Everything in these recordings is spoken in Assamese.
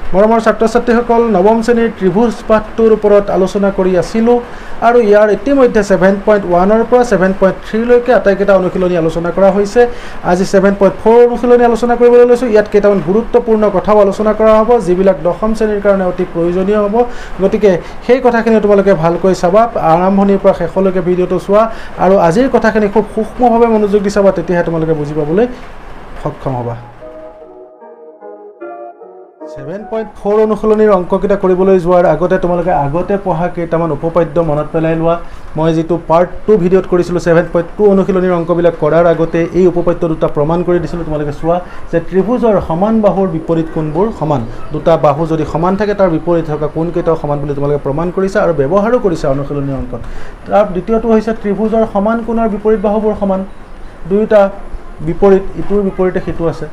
মৰমৰ ছাত্ৰ-ছাত্ৰীসকল নৱম শ্ৰেণীৰ ত্ৰিভুজ পাঠটোৰ ওপৰত আলোচনা কৰি আছিলোঁ আৰু ইয়াৰ ইতিমধ্যে 7.1 পৰা 7.3 লৈকে আটাইকেইটা অনুশীলনী আলোচনা কৰা হৈছে। আজি 7.4 অনুশীলনী আলোচনা কৰিবলৈ লৈছোঁ। ইয়াত কেইটামান গুৰুত্বপূৰ্ণ কথাও আলোচনা কৰা হ'ব যিবিলাক দশম শ্ৰেণীৰ কাৰণে অতি প্ৰয়োজনীয় হ'ব। গতিকে সেই কথাখিনি তোমালোকে ভালকৈ চাবা, আৰম্ভণিৰ পৰা শেষলৈকে ভিডিঅ'টো চোৱা আৰু আজিৰ কথাখিনি খুব সূক্ষ্মভাৱে মনোযোগ দি চাবা, তেতিয়াহে তোমালোকে বুজি পাবলৈ সক্ষম হ'বা। 7.4 অনুশীলনীৰ অংককেইটা কৰিবলৈ যোৱাৰ আগতে তোমালোকে আগতে পঢ়া কেইটামান উপপাদ্য মনত পেলাই লোৱা। মই যিটো পাৰ্ট 2 ভিডিঅ'ত কৰিছিলোঁ 7.2 অনুশীলনীৰ অংকবিলাক কৰাৰ আগতে এই উপপাদ্য দুটা প্ৰমাণ কৰি দিছিলোঁ। তোমালোকে চোৱা যে ত্ৰিভুজৰ সমান বাহুৰ বিপৰীত কোণবোৰ সমান। দুটা বাহু যদি সমান থাকে তাৰ বিপৰীত থকা কোণকেইটাও সমান বুলি তোমালোকে প্ৰমাণ কৰিছা আৰু ব্যৱহাৰো কৰিছা অনুশীলনীৰ অংকত। তাৰ দ্বিতীয়টো হৈছে ত্ৰিভুজৰ সমান কোণৰ বিপৰীত বাহুবোৰ সমান। দুয়োটা বিপৰীত, ইটোৰ বিপৰীতে সিটো আছে।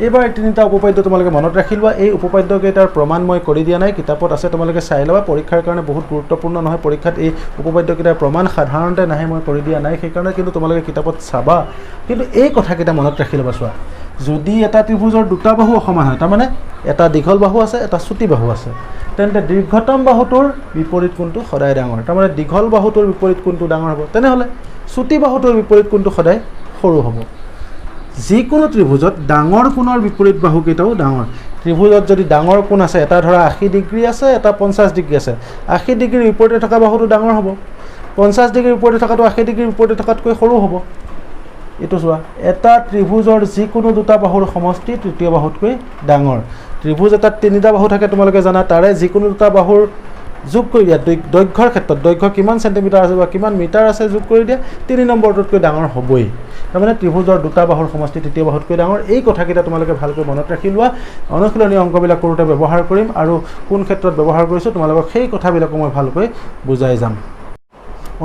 এইবাৰ তিনিটা উপপাদ্য তোমালোকে মনত ৰাখি লোৱা। এই উপপাদ্যকেইটাৰ প্ৰমাণ মই কৰি দিয়া নাই, কিতাপত আছে, তোমালোকে চাই ল'বা। পৰীক্ষাৰ কাৰণে বহুত গুৰুত্বপূৰ্ণ নহয়, পৰীক্ষাত এই উপপাদ্যকেইটাৰ প্ৰমাণ সাধাৰণতে নাহে, মই কৰি দিয়া নাই, সেইকাৰণে কিন্তু তোমালোকে কিতাপত চাবা। কিন্তু এই কথাকেইটা মনত ৰাখি ল'বা। চোৱা, যদি এটা ত্ৰিভুজৰ দুটা বাহু সমান হয়, তাৰমানে এটা দীঘল বাহু আছে, এটা চুটি বাহু আছে, তেন্তে দীৰ্ঘতম বাহুটোৰ বিপৰীত কোণটো সদায় ডাঙৰ। তাৰমানে দীঘল বাহুটোৰ বিপৰীত কোণটো ডাঙৰ হ'ব, তেনেহ'লে চুটি বাহুটোৰ বিপৰীত কোণটো সদায় সৰু হ'ব। যিকোনো ত্ৰিভুজত ডাঙৰ কোণৰ বিপৰীত বাহুকেইটাও ডাঙৰ। ত্ৰিভুজত যদি ডাঙৰ কোণ আছে, এটা ধৰা 80 ডিগ্ৰী আছে, এটা 50 ডিগ্ৰী আছে, 80 ডিগ্ৰীৰ বিপৰীতে থকা বাহুটো ডাঙৰ হ'ব, 50 ডিগ্ৰীৰ বিপৰীতে থকাটো 80 ডিগ্ৰীৰ বিপৰীতে থকাতকৈ সৰু হ'ব। এইটো চোৱা, এটা ত্ৰিভুজৰ যিকোনো দুটা বাহুৰ সমষ্টি তৃতীয় বাহুতকৈ ডাঙৰ। ত্ৰিভুজ এটাত তিনিটা বাহু থাকে তোমালোকে জানা, তাৰে যিকোনো দুটা বাহুৰ যোগ কৰি দিয়া, দৈৰ্ঘ্যৰ ক্ষেত্ৰত দৈৰ্ঘ্য কিমান চেণ্টিমিটাৰ আছে বা কিমান মিটাৰ আছে যোগ কৰি দিয়া, 3 নম্বৰটোতকৈ ডাঙৰ হ'বই। তাৰমানে ত্ৰিভুজৰ দুটা বাহুৰ সমষ্টি তৃতীয় বাহুতকৈ ডাঙৰ। এই কথাকেইটা তোমালোকে ভালকৈ মনত ৰাখি লোৱা। অনুশীলনী অংকবিলাক কৰোঁতে ব্যৱহাৰ কৰিম আৰু কোন ক্ষেত্ৰত ব্যৱহাৰ কৰিছোঁ তোমালোকক সেই কথাবিলাকো মই ভালকৈ বুজাই যাম।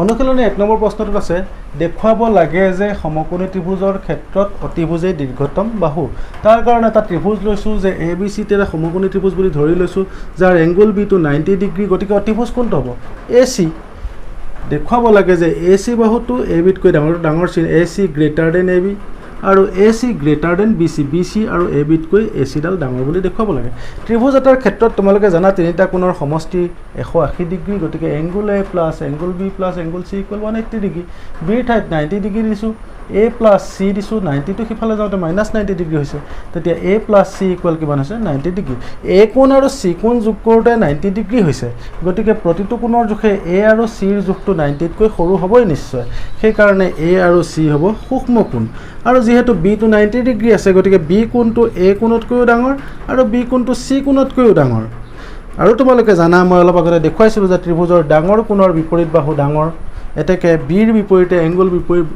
অনুশীলনী 1 নম্বৰ প্ৰশ্নটোত আছে, দেখুৱাব লাগে যে সমকোণী ত্ৰিভুজৰ ক্ষেত্ৰত অতিভুজেই দীৰ্ঘতম বাহু। তাৰ কাৰণে এটা ত্ৰিভুজ লৈছোঁ যে ABC এটা সমকোণী ত্ৰিভুজ বুলি ধৰি লৈছোঁ, যাৰ এংগুল বিটো 90 ডিগ্ৰী। গতিকে অতিভুজ কোনটো হ'ব? AC। দেখুৱাব লাগে যে AC বাহুটো ABতকৈ ডাঙৰ চিন, AC গ্ৰেটাৰ দেন AB আৰু AC greater than BC, BC আৰু ABতকৈ ACডাল ডাঙৰ বুলি দেখুৱাব লাগে। ত্ৰিভুজ এটাৰ ক্ষেত্ৰত তোমালোকে জানা তিনিটা কোণৰ সমষ্টি 180 ডিগ্ৰী। গতিকে angle A plus angle B plus angle C equal 180 degree. বিৰ ঠাইত 90 ডিগ্ৰী দিছোঁ, A প্লাছ C দিছোঁ, 90টো সিফালে যাওঁতে -90 ডিগ্ৰী হৈছে, তেতিয়া A প্লাছ C ইকুৱেল কিমান হৈছে? 90 ডিগ্ৰী। A কোণ আৰু C কোণ যোগ কৰোঁতে 90 ডিগ্ৰী হৈছে। গতিকে প্ৰতিটো কোণৰ জোখে A আৰু Cৰ জোখটো 90তকৈ সৰু হ'বই নিশ্চয়। সেইকাৰণে A আৰু C হ'ব সূক্ষ্ম কোণ। আৰু যিহেতু বিটো 90 ডিগ্ৰী আছে, গতিকে B কোণটো A কোণতকৈও ডাঙৰ আৰু B কোণটো C কোণতকৈও ডাঙৰ। আৰু তোমালোকে জানা, মই অলপ আগতে দেখুৱাইছিলোঁ যে ত্ৰিভুজৰ ডাঙৰ কোণৰ বিপৰীত বাহু ডাঙৰ। এতেকে বিৰ বিপৰীতে এংগুল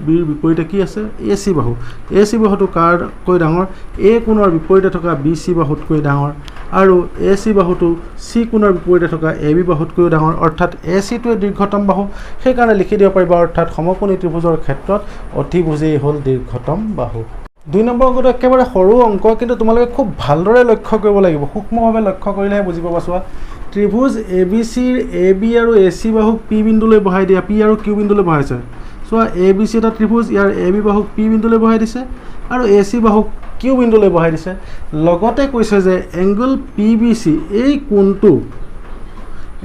বিৰ বিপৰীতে কি আছে? AC বাহু। AC বাহুটো কাৰকৈ ডাঙৰ? A কোণৰ বিপৰীতে থকা BC বাহুতকৈ ডাঙৰ আৰু AC বাহুটো C কোণৰ বিপৰীতে থকা AB বাহুতকৈও ডাঙৰ, অৰ্থাৎ ACটোৱে দীৰ্ঘতম বাহু। সেইকাৰণে লিখি দিব পাৰিবা, অৰ্থাৎ সমকোণী ত্ৰিভুজৰ ক্ষেত্ৰত অতিভুজেই হ'ল দীৰ্ঘতম বাহু। 2 নম্বৰ অংকটো একেবাৰে সৰু অংক, কিন্তু তোমালোকে খুব ভালদৰে লক্ষ্য কৰিব লাগিব, সূক্ষ্মভাৱে লক্ষ্য কৰিলেহে বুজি পাবা। চোৱা, ত্ৰিভুজ ABCৰ AB আৰু AC বাহুক P বিন্দুলৈ বহাই দিয়া, P আৰু Q বিন্দুলৈ বহাইছে। চোৱা, ABC এটা ত্ৰিভুজ, ইয়াৰ AB বাহুক P বিন্দুলৈ বহাই দিছে আৰু AC বাহুক Q বিন্দুলৈ বহাই দিছে। লগতে কৈছে যে এংগুল PBC এই কোণটো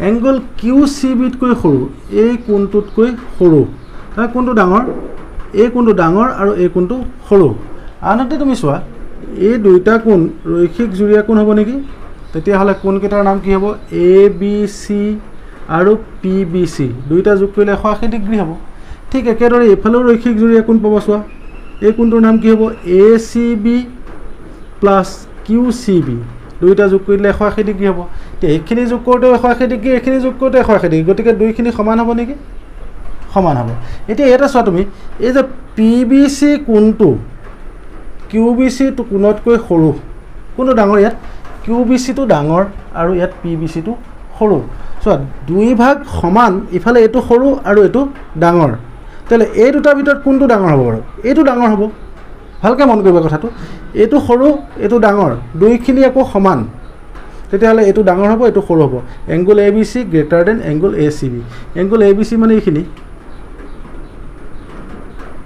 এংগুল QCBতকৈ সৰু, এই কোণটোতকৈ সৰু। তাৰ কোণটো ডাঙৰ, এই কোণটো ডাঙৰ আৰু এই কোণটো সৰু। আনহাতে তুমি চোৱা, এই দুইটা কোণ ৰৈখিক জুৰীয়া কোণ হ'ব নেকি? তেতিয়াহ'লে কোণকেইটাৰ নাম কি হ'ব? ABC আৰু PBC। দুইটা যোগ কৰিলে 180 ডিগ্ৰী হ'ব। ঠিক একেদৰে এইফালেও ৰৈখিক জুৰীয়া কোণ পাব। চোৱা, এই কোণটোৰ নাম কি হ'ব? ACB plus QCB। দুইটা যোগ কৰিলে 180 ডিগ্ৰী হ'ব। এতিয়া এইখিনি যোগ কৰোঁতেও 180 ডিগ্ৰী, এইখিনি যোগ কৰোঁতে 180 ডিগ্ৰী, গতিকে দুইখিনি সমান হ'ব নেকি? সমান হ'ব। এতিয়া এটা চোৱা তুমি, এই যে PBC কোণটো QBCটো কোণতকৈ সৰু, কোনটো ডাঙৰ? ইয়াত QBCটো ডাঙৰ আৰু ইয়াত PBCটো সৰু। চোৱা, দুই ভাগ সমান, ইফালে এইটো সৰু আৰু এইটো ডাঙৰ। তেতিয়াহ'লে এই দুটাৰ ভিতৰত কোনটো ডাঙৰ হ'ব বাৰু? এইটো ডাঙৰ হ'ব। ভালকৈ মন কৰিবা কথাটো, এইটো সৰু এইটো ডাঙৰ, দুইখিনি আকৌ সমান, তেতিয়াহ'লে এইটো ডাঙৰ হ'ব এইটো সৰু হ'ব। Angle ABC greater than angle ACB। Angle ABC মানে এইখিনি।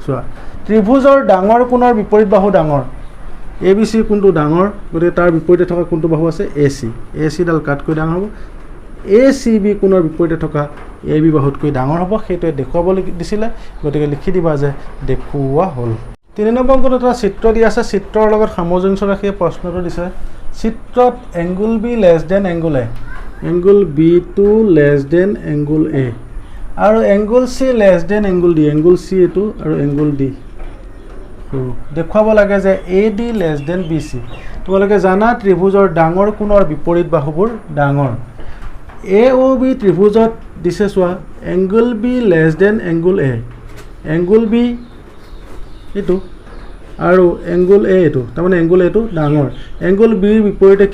চোৱা, ত্ৰিভুজৰ ডাঙৰ কোণৰ বিপৰীত বাহু ডাঙৰ, এ বি চি কোনটো ডাঙৰ গতিকে তাৰ বিপৰীতে থকা কোনটো বাহু আছে এ চি ডাল কাটকৈ ডাঙৰ হ'ব এ চি বি কোণৰ বিপৰীতে থকা এ বি বাহুতকৈ ডাঙৰ হ'ব সেইটোৱে দেখুৱাবলৈ দিছিলে গতিকে লিখি দিবা যে দেখুওৱা হ'ল 3 নম্বৰ অংকত এটা চিত্ৰ দিয়া আছে চিত্ৰৰ লগত সামঞ্জস্য ৰাখি প্ৰশ্নটো দিছে চিত্ৰত angle B less than angle A angle B to less than angle A আৰু angle C less than angle D angle C এইটো আৰু এংগুল ডি দেখুৱাব লাগে যে A D less than B C তোমালোকে জানা ত্ৰিভুজৰ ডাঙৰ কোণৰ বিপৰীত বাহুবোৰ ডাঙৰ এ অ' বি ত্ৰিভুজত দিছে চোৱা angle B less than angle A angle B এইটো আৰু এংগুল এ এইটো তাৰমানে এংগুল এটো ডাঙৰ এংগুল বিৰ বিপৰীতে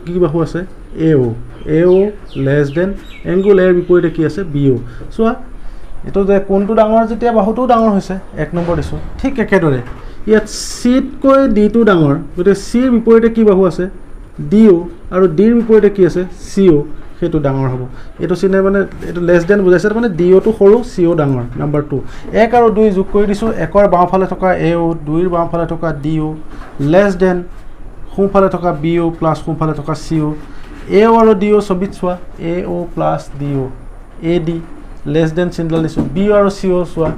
কি বাহু আছে এ অ' লেছ দেন এংগুল এৰ বিপৰীতে কি আছে বি অ' চোৱা এইটো যে কোনটো ডাঙৰ যেতিয়া বাহুটোও ডাঙৰ হৈছে 1 নম্বৰ দিছোঁ ঠিক একেদৰে ইয়াত চিতকৈ ডিটো ডাঙৰ গতিকে চিৰ বিপৰীতে কি বাহু আছে ডি অ' আৰু ডিৰ বিপৰীতে কি আছে চি অ' সেইটো ডাঙৰ হ'ব এইটো চিনে মানে এইটো লেছ দেন বুজাইছে মানে ডি অ'টো সৰু চি অ' ডাঙৰ নাম্বাৰ 2 1 আৰু 2 যোগ কৰি দিছোঁ 1ৰ বাওঁফালে থকা এ অ' 2ৰ বাওঁফালে থকা ডি অ' লেছ দেন সোঁফালে থকা বি অ' প্লাছ সোঁফালে থকা চি অ' এ অ' আৰু ডি অ' ছবিত চোৱা A O' plus D O' A D less than চিনডাল দিছোঁ বি অ' আৰু চি অ' চোৱা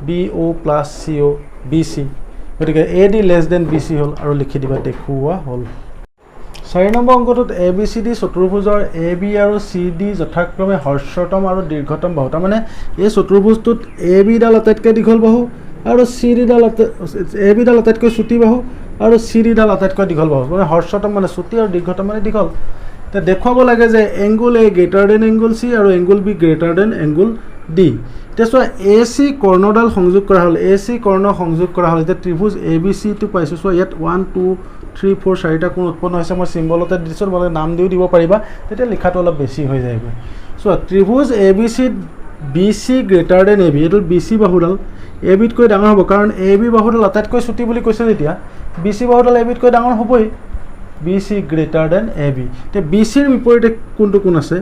B O' plus C O' B C গতিকে A D less than B C হ'ল আৰু লিখি দিবা দেখুওৱা হ'ল 4 নম্বৰ অংকটোত এ বি চি ডি চতুৰ্ভুজৰ এ বি আৰু চি ডি যথাক্ৰমে হৰ্ষতম আৰু দীৰ্ঘতম বাহু তাৰমানে এই চতুৰ্ভুজটোত এ বিডাল আটাইতকৈ দীঘল বাহু আৰু চি ডিডাল এ বিডাল আটাইতকৈ চুটি বাহু আৰু চি ডিডাল আটাইতকৈ দীঘল বাহু মানে হৰ্ষতম মানে চুটি আৰু দীৰ্ঘতম মানে দীঘল এতিয়া দেখুৱাব লাগে যে angle A greater than angle C আৰু angle B greater than angle D এতিয়া চোৱা এ চি কৰ্ণডাল সংযোগ কৰা হ'ল এ চি কৰ্ণ সংযোগ কৰা হ'ল এতিয়া ত্ৰিভুজ এ বি চিটো পাইছোঁ চোৱা ইয়াত 1 2 3 4 4টা কোণ উৎপন্ন হৈছে মই চিম্বলতে দিছোঁ তোমালোকে নাম দিও দিব পাৰিবা তেতিয়া লিখাটো অলপ বেছি হৈ যায়গৈ চোৱা ত্ৰিভুজ এ বি চিত B C greater than A B এইটো বি চি বাহুডাল এ বিতকৈ ডাঙৰ হ'ব কাৰণ এ বি বাহুডাল আটাইতকৈ চুটি বুলি কৈছে যেতিয়া বি চি বাহুডাল এ বিতকৈ ডাঙৰ হ'বই B C greater than A B এতিয়া বি চিৰ বিপৰীতে কোনটো কোণ আছে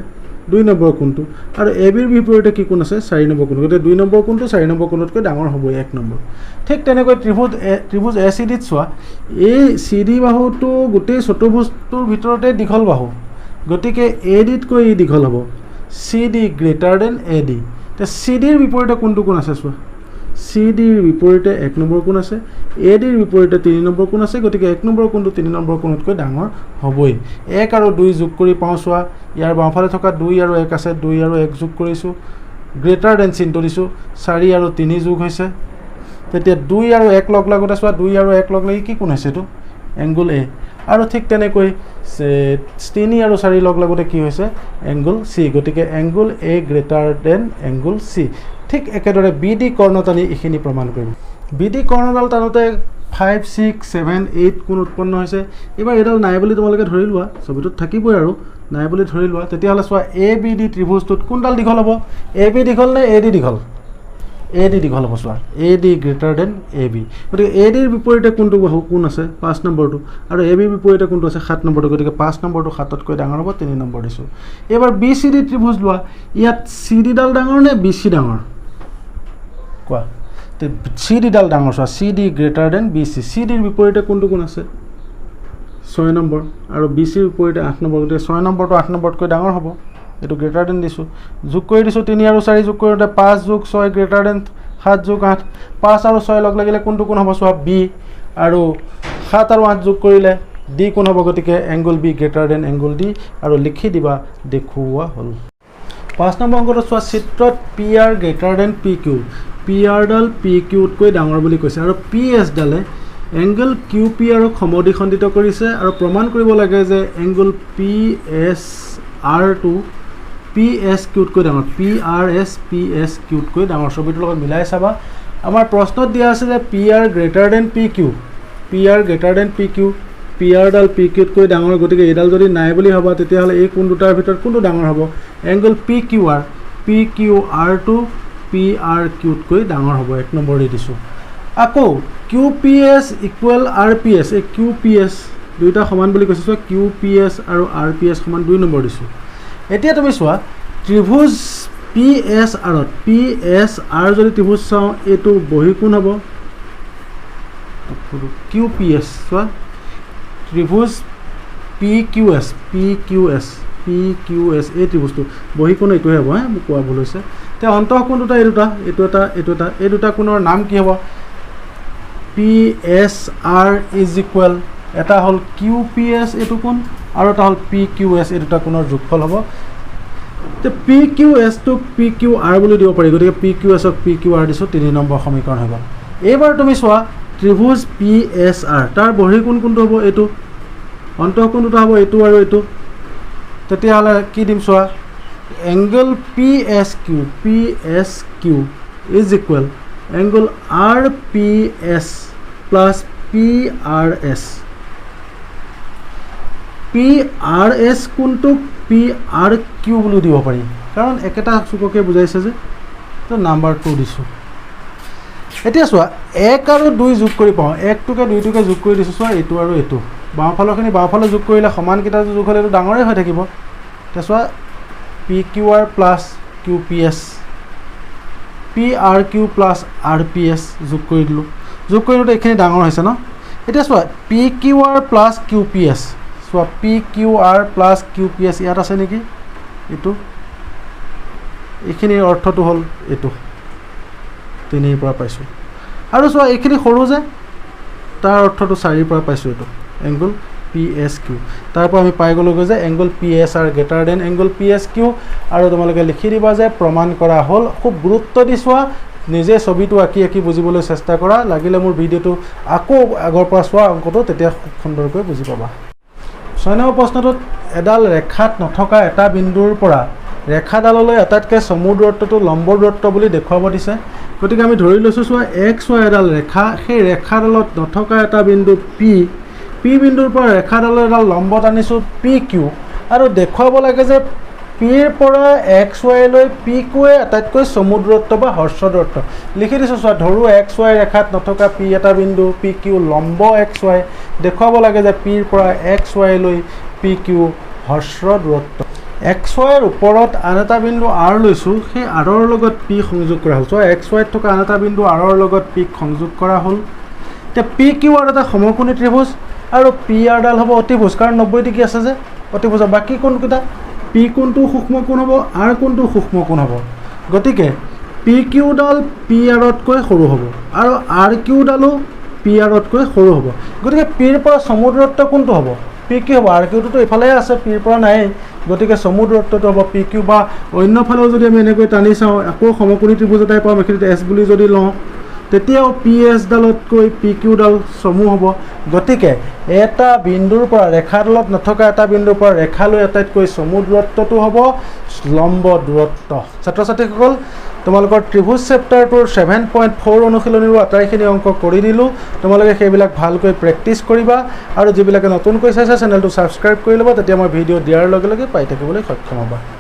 2 নম্বৰ কোণটো আৰু এ বিৰ বিপৰীতে কি কোণ আছে 4 নম্বৰ কোণ গতিকে 2 নম্বৰ কোণটো 4 নম্বৰ কোণতকৈ ডাঙৰ হ'বই 1 নম্বৰ ঠিক তেনেকৈ ত্ৰিভুজ এ চি ডিত চোৱা এই চি ডি বাহুটো গোটেই চতুৰ্ভুজটোৰ ভিতৰতে দীঘল বাহু গতিকে এ ডিতকৈ ই দীঘল হ'ব C D greater than A D এতিয়া চি ডিৰ বিপৰীতে কোনটো কোণ আছে চোৱা চি ডিৰ বিপৰীতে 1 নম্বৰ কোণ আছে এ ডিৰ বিপৰীতে 3 নম্বৰ কোণ আছে গতিকে 1 নম্বৰ কোণটো 3 নম্বৰ কোণতকৈ ডাঙৰ হ'বই 1 আৰু 2 যোগ কৰি পাওঁ চোৱা ইয়াৰ বাওঁফালে থকা 2 আৰু 1 আছে 2 আৰু 1 যোগ কৰিছোঁ গ্ৰেটাৰ দেন চিনটো দিছোঁ 4 আৰু 3 যোগ হৈছে তেতিয়া 2 আৰু 1 লগ লাগোতে চোৱা 2 আৰু 1 লগ লাগি কি কোণ হৈছে এইটো এংগুল এ আৰু ঠিক তেনেকৈ 3 আৰু 4 লগ লাগোতে কি হৈছে এংগুল চি গতিকে angle A greater than angle C ঠিক একেদৰে বি ডি কৰ্ণ টানি এইখিনি প্ৰমাণ কৰিম বি ডি কৰ্ণডাল টানোতে 5 6 7 8 কোণ উৎপন্ন হৈছে এইবাৰ এইডাল নাই বুলি তোমালোকে ধৰি লোৱা ছবিটোত থাকিবই আৰু নাই বুলি ধৰি লোৱা তেতিয়াহ'লে চোৱা এ বি ডি ত্ৰিভুজটোত কোনডাল দীঘল হ'ব এ বি দীঘল নে এ ডি দীঘল এ ডি দীঘল হ'ব চোৱা A D greater than A B গতিকে এ ডিৰ বিপৰীতে কোনটো বাহু কোণ আছে 5 নম্বৰটো আৰু এ বিৰ বিপৰীতে কোনটো আছে 7 নম্বৰটো গতিকে 5 নম্বৰটো 7তকৈ ডাঙৰ হ'ব 3 নম্বৰ দিছোঁ এইবাৰ বি চি ডি ত্ৰিভুজ লোৱা ইয়াত চি ডিডাল ডাঙৰ নে বি চি ডাঙৰ কোৱা চি ডিডাল ডাঙৰ চোৱা C D greater than B C C ডিৰ বিপৰীতে কোনটো কোণ আছে 6 নম্বৰ আৰু বি চিৰ বিপৰীতে 8 নম্বৰ গতিকে 6 নম্বৰটো 8 নম্বৰতকৈ ডাঙৰ হ'ব এইটো গ্ৰেটাৰ দেন দিছোঁ যোগ কৰি দিছোঁ 3 আৰু 4 যোগ কৰোঁতে 5 যোগ 6 গ্ৰেটাৰ দেন 7 যোগ 8 5 আৰু 6 লগ লাগিলে কোনটো কোণ হ'ব চোৱা বি আৰু 7 আৰু 8 যোগ কৰিলে ডি কোণ হ'ব গতিকে angle B greater than angle D আৰু লিখি দিবা দেখুওৱা হ'ল 5 নম্বৰ অংকটো চোৱা চিত্ৰত P R greater than P Q P আৰডাল পি কিউতকৈ ডাঙৰ বুলি কৈছে আৰু পি এছডালে এংগল কিউ পি আৰক সমদ্বিখণ্ডিত কৰিছে আৰু প্ৰমাণ কৰিব লাগে যে এংগল পি এছ আৰটো পি এছ কিউতকৈ ডাঙৰ P R S P S কিউতকৈ ডাঙৰ ছবিটোৰ লগত মিলাই চাবা আমাৰ প্ৰশ্নত দিয়া আছে যে P R greater than P Q P R greater than P Q P আৰডাল পি কিউতকৈ ডাঙৰ গতিকে এইডাল যদি নাই বুলি ভাবা তেতিয়াহ'লে এই কোণ দুটাৰ ভিতৰত কোনটো ডাঙৰ হ'ব এংগল পি কিউ আৰটো পি আৰ কিউতকৈ ডাঙৰ হ'ব 1 নম্বৰ দি দিছোঁ আকৌ Q P S equal R P S এই কিউ পি এছ দুইটা সমান বুলি কৈছোঁ চোৱা কিউ পি এছ আৰু আৰ পি এছ সমান 2 নম্বৰ দিছোঁ এতিয়া তুমি চোৱা ত্ৰিভুজ পি এছ আৰত পি এছ আৰ যদি ত্ৰিভুজ চাওঁ এইটো বহিকোণ হ'ব QPS চোৱা ত্ৰিভুজ PQS এই ত্ৰিভুজটো বহীখন এইটোহে হ'ব মোক কোৱা ভুল হৈছে এতিয়া অন্তঃকোণ দুটা এই দুটা কোণৰ নাম কি হ'ব PSR ইজ ইকুৱেল এটা হ'ল QPS এইটো কোণ আৰু এটা হ'ল PQS এই দুটা কোণৰ যোগফল হ'ব তো PQS টো PQR বুলি দিব পাৰি গতিকে PQS ক PQR দিছো 3 নম্বৰ সমীকৰণ হৈ গ'ল এইবাৰ তুমি চোৱা ত্ৰিভুজ PSR তাৰ বহিকোণ কোনটো হ'ব এইটো অন্তঃকোণ দুটা হ'ব এইটো আৰু এইটো তেতিয়াহ'লে কি দিম চোৱা angle PSQ is equal angle RPS plus PRS কোনটো PRQ বুলি দিব পাৰি কাৰণ একেটা চুককে বুজাইছে যে তো নাম্বাৰ 2 দিছো এতিয়া চোৱা 1 আৰু 2 যোগ কৰি পাওঁ 1 টোকে 2 টোকে যোগ কৰি দিছো চোৱা এইটো আৰু এইটো বাওঁফালৰখিনি বাওঁফালে যোগ কৰিলে সমান কিটা যোগ হ'লে এইটো ডাঙৰে হৈ থাকিব এতিয়া চোৱা PQR plus QPS PRQ plus RPS যোগ কৰি দিলোঁ যোগ কৰিলে এইখিনি ডাঙৰ হৈছে ন এতিয়া চোৱা PQR প্লাছ QPS চোৱা PQR প্লাছ QPS ইয়াত আছে নেকি এইটো এইখিনিৰ অৰ্থটো হ'ল এইটো 3 পৰা পাইছোঁ আৰু চোৱা এইখিনি সৰু যে তাৰ অৰ্থটো 4 পৰা পাইছোঁ এইটো এংগল PSQ তাৰ পৰা আমি পাই গ'লোগৈ যে angle PSR greater than angle PSQ আৰু তোমালোকে লিখি দিবা যে প্ৰমাণ কৰা হ'ল খুব গুৰুত্ব দি চোৱা নিজে ছবিটো আঁকি বুজিবলৈ চেষ্টা কৰা লাগিলে মোৰ ভিডিঅ'টো আকৌ আগৰ পৰা চোৱা অংকটো তেতিয়া খুব সুন্দৰকৈ বুজি পাবা 6 নম্বৰ প্ৰশ্নটোত এডাল ৰেখাত নথকা এটা বিন্দুৰ পৰা ৰেখাডাললৈ আটাইতকৈ চমু দূৰত্বটো লম্ব দূৰত্ব বুলি দেখুৱাব দিছে গতিকে আমি ধৰি লৈছোঁ চোৱা XY এডাল ৰেখা সেই ৰেখাডালত নথকা এটা বিন্দু P বিন্দুৰ পৰা ৰেখাডালৰ এডাল লম্ব টানিছোঁ PQ আৰু দেখুৱাব লাগে যে Pৰ পৰা XY লৈ PQ আটাইতকৈ চমু দূৰত্ব বা হ্ৰস্ব দূৰত্ব লিখি দিছোঁ চোৱা ধৰো XY ৰেখাত নথকা P এটা বিন্দু PQ লম্ব XY দেখুৱাব লাগে যে Pৰ পৰা XY লৈ PQ হ্ৰস্ব দূৰত্ব XY ৰ ওপৰত আন এটা বিন্দু R লৈছোঁ সেই R ৰ লগত P সংযোগ কৰা হ'ল চোৱা XY ত থকা আন এটা বিন্দু R ৰ লগত P সংযোগ কৰা হ'ল এতিয়া PQ এটা সমকোণী ত্ৰিভুজ আৰু PR ডাল হ'ব অতিভুজ কাৰণ 90 ডিগ্ৰী আছে যে অতিভুজ বাকি কোণকেইটা P কোণটো সূক্ষ্ম কোণ হ'ব R কোণটো সূক্ষ্ম কোণ হ'ব গতিকে PQ ডাল PR তকৈ সৰু হ'ব আৰু RQ ডালো PR তকৈ সৰু হ'ব গতিকে P ৰ পৰা চমু দূৰত্ব কোনটো হ'ব PQ হ'ব RQ টো ইফালে আছে P ৰ পৰা নাই গতিকে চমু দূৰত্বটো হ'ব PQ বা অন্য ফালেও যদি আমি এনেকৈ টানি চাওঁ আকৌ সমকোণী ত্ৰিভুজ এটাই পাম এখিনিত S বুলি যদি লওঁ তেতিয়াও PS ডালতকৈ PQ ডাল চমু হ'ব গতিকে এটা বিন্দুৰ পৰা ৰেখাডালত নথকা এটা বিন্দুৰ পৰা ৰেখালৈ আটাইতকৈ চমু দূৰত্বটো হ'ব লম্ব দূৰত্ব ছাত্ৰ ছাত্ৰীসকল তোমালোকৰ ত্ৰিভুজ চেপ্টাৰটোৰ 7.4 অনুশীলনীৰ আটাইখিনি অংক কৰি দিলোঁ তোমালোকে সেইবিলাক ভালকৈ প্ৰেক্টিছ কৰিবা আৰু যিবিলাকে নতুনকৈ চাইছা চেনেলটো ছাবস্ক্ৰাইব কৰি ল'বা তেতিয়া মই ভিডিঅ' দিয়াৰ লগে লগে পাই থাকিবলৈ সক্ষম হ'বা